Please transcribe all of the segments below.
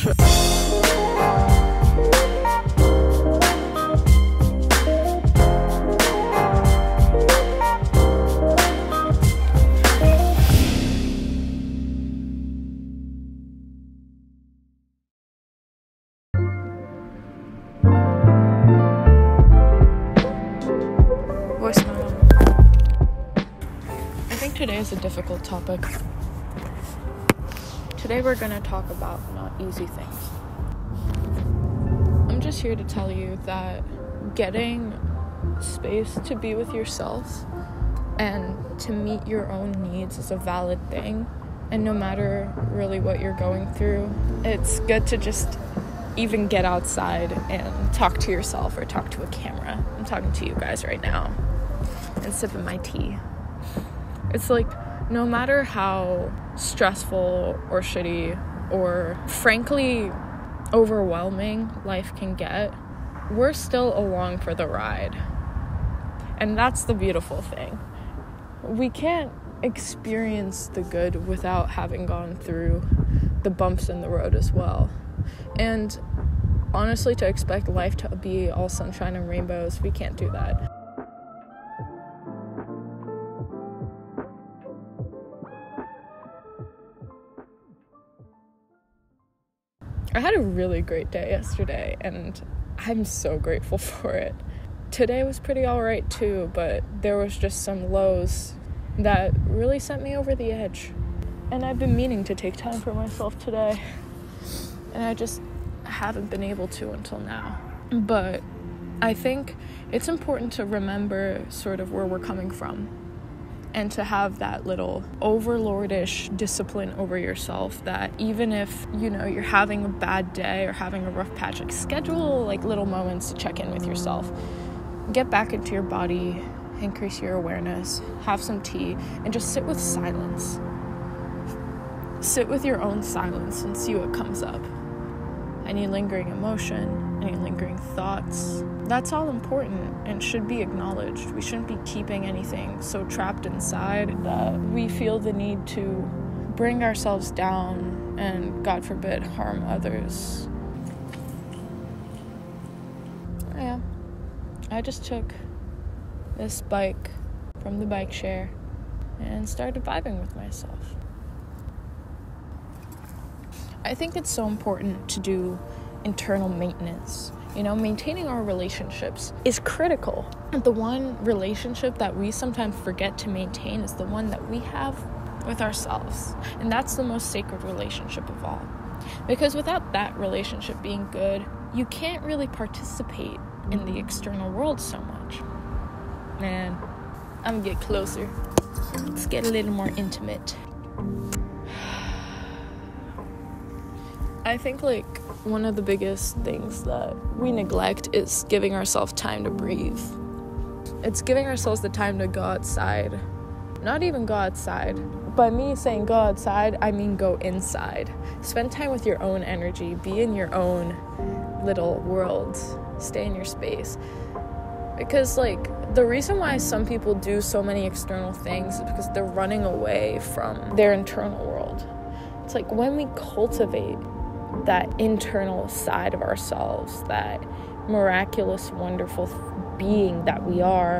gosh. I think today is a difficult topic. Today we're going to talk about not easy things. I'm just here to tell you that getting space to be with yourself and to meet your own needs is a valid thing. And no matter really what you're going through, it's good to just even get outside and talk to yourself or talk to a camera. I'm talking to you guys right now and sipping my tea. It's like, no matter how stressful or shitty or frankly overwhelming life can get, we're still along for the ride. And that's the beautiful thing. We can't experience the good without having gone through the bumps in the road as well. And honestly, to expect life to be all sunshine and rainbows, we can't do that. I had a really great day yesterday, and I'm so grateful for it. Today was pretty alright too, but there was just some lows that really sent me over the edge. And I've been meaning to take time for myself today, and I just haven't been able to until now. But I think it's important to remember sort of where we're coming from, and to have that little overlordish discipline over yourself that even if, you're having a bad day or having a rough patch, like schedule like little moments to check in with yourself. Get back into your body, increase your awareness, have some tea, and just sit with silence. Sit with your own silence and see what comes up. Any lingering emotion, any lingering thoughts. That's all important and should be acknowledged. We shouldn't be keeping anything so trapped inside that we feel the need to bring ourselves down and, God forbid, harm others. Yeah, I just took this bike from the bike share and started vibing with myself. I think it's so important to do internal maintenance. Maintaining our relationships is critical. The one relationship that we sometimes forget to maintain is the one that we have with ourselves. And that's the most sacred relationship of all. Because without that relationship being good, you can't really participate in the external world so much. Man, I'm gonna get closer. Let's get a little more intimate. I think one of the biggest things that we neglect is giving ourselves time to breathe. It's giving ourselves the time to go outside. Not even go outside. By me saying go outside, I mean go inside. Spend time with your own energy. Be in your own little world. Stay in your space. Because the reason why some people do so many external things is because they're running away from their internal world. It's when we cultivate that internal side of ourselves, that miraculous, wonderful being that we are,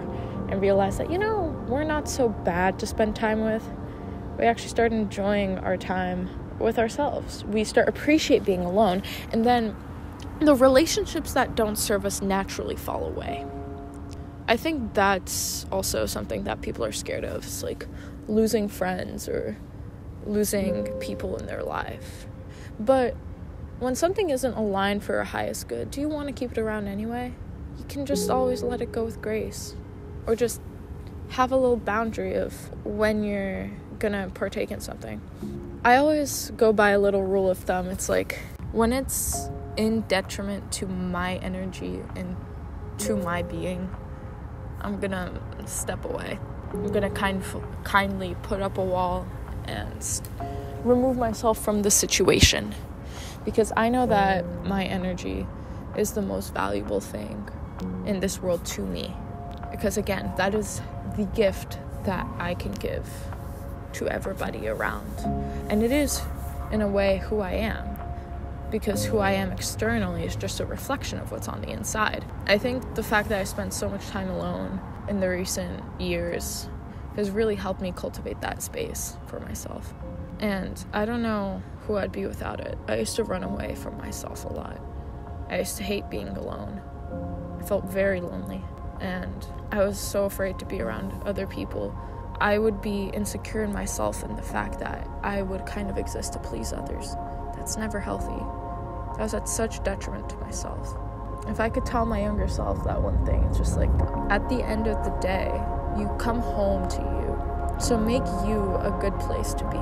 and realize that, we're not so bad to spend time with. We actually start enjoying our time with ourselves. We start appreciate being alone, and then the relationships that don't serve us naturally fall away. I think that's also something that people are scared of. It's losing friends or losing people in their life. But when something isn't aligned for our highest good, do you want to keep it around anyway? You can just always let it go with grace. Or just have a little boundary of when you're gonna partake in something. I always go by a little rule of thumb. It's when it's in detriment to my energy and to my being, I'm gonna step away. I'm gonna kindly put up a wall and remove myself from the situation. Because I know that my energy is the most valuable thing in this world to me. Because again, that is the gift that I can give to everybody around. And it is, in a way, who I am. because who I am externally is just a reflection of what's on the inside. I think the fact that I spent so much time alone in the recent years has really helped me cultivate that space for myself. And I don't know who I'd be without it. I used to run away from myself a lot. I used to hate being alone. I felt very lonely, and I was so afraid to be around other people. I would be insecure in myself and the fact that I would kind of exist to please others. That's never healthy. That was at such detriment to myself. If I could tell my younger self that one thing, it's just like, at the end of the day, you come home to you. So make you a good place to be.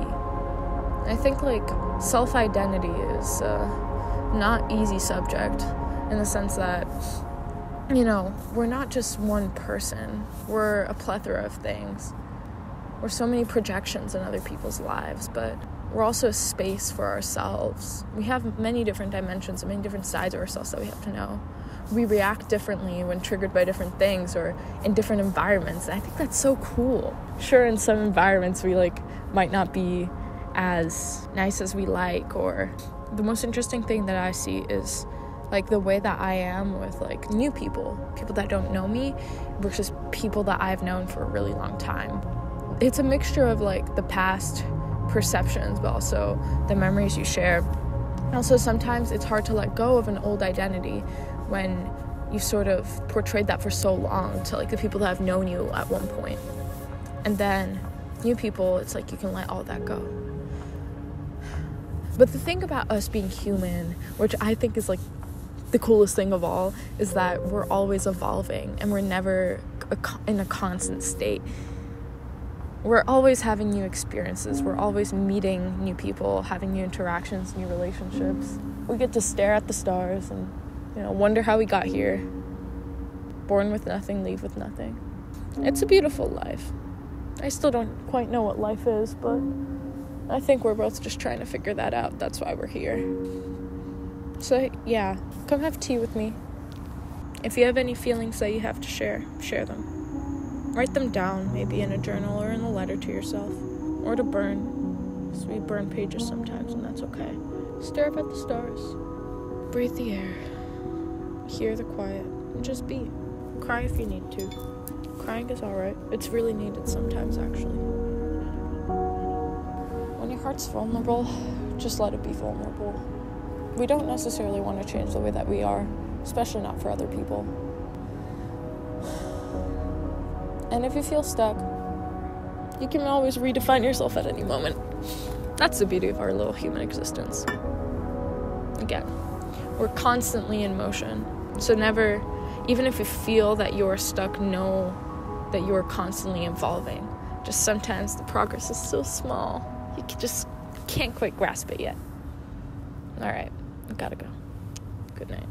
I think like self-identity is not easy subject in the sense that, you know, we're not just one person. We're a plethora of things. We're so many projections in other people's lives, but we're also a space for ourselves. We have many different dimensions and many different sides of ourselves that we have to know. We react differently when triggered by different things or in different environments. And I think that's so cool. Sure, in some environments we might not be as nice as we like, or the most interesting thing that I see is the way that I am with new people that don't know me versus people that I've known for a really long time. It's a mixture of the past perceptions, but also the memories you share. Also, sometimes it's hard to let go of an old identity when you sort of portrayed that for so long to the people that have known you at one point. And then new people, it's you can let all that go. But the thing about us being human, which I think is the coolest thing of all, is that we're always evolving and we're never in a constant state. We're always having new experiences. We're always meeting new people, having new interactions, new relationships. We get to stare at the stars and, wonder how we got here. Born with nothing, leave with nothing. It's a beautiful life. I still don't quite know what life is, but I think we're both just trying to figure that out. That's why we're here. So, yeah, come have tea with me. If you have any feelings that you have to share them. Write them down, maybe in a journal or in a letter to yourself. Or to burn. So we burn pages sometimes, and that's okay. Stare up at the stars. Breathe the air. Hear the quiet. And just be. Cry if you need to. Crying is alright. It's really needed sometimes, actually. When your heart's vulnerable, just let it be vulnerable. We don't necessarily want to change the way that we are, especially not for other people. And if you feel stuck, you can always redefine yourself at any moment. That's the beauty of our little human existence. Again, we're constantly in motion. So never, even if you feel that you're stuck, know that you're constantly evolving. Just sometimes the progress is so small, you just can't quite grasp it yet. All right, I gotta go. Good night.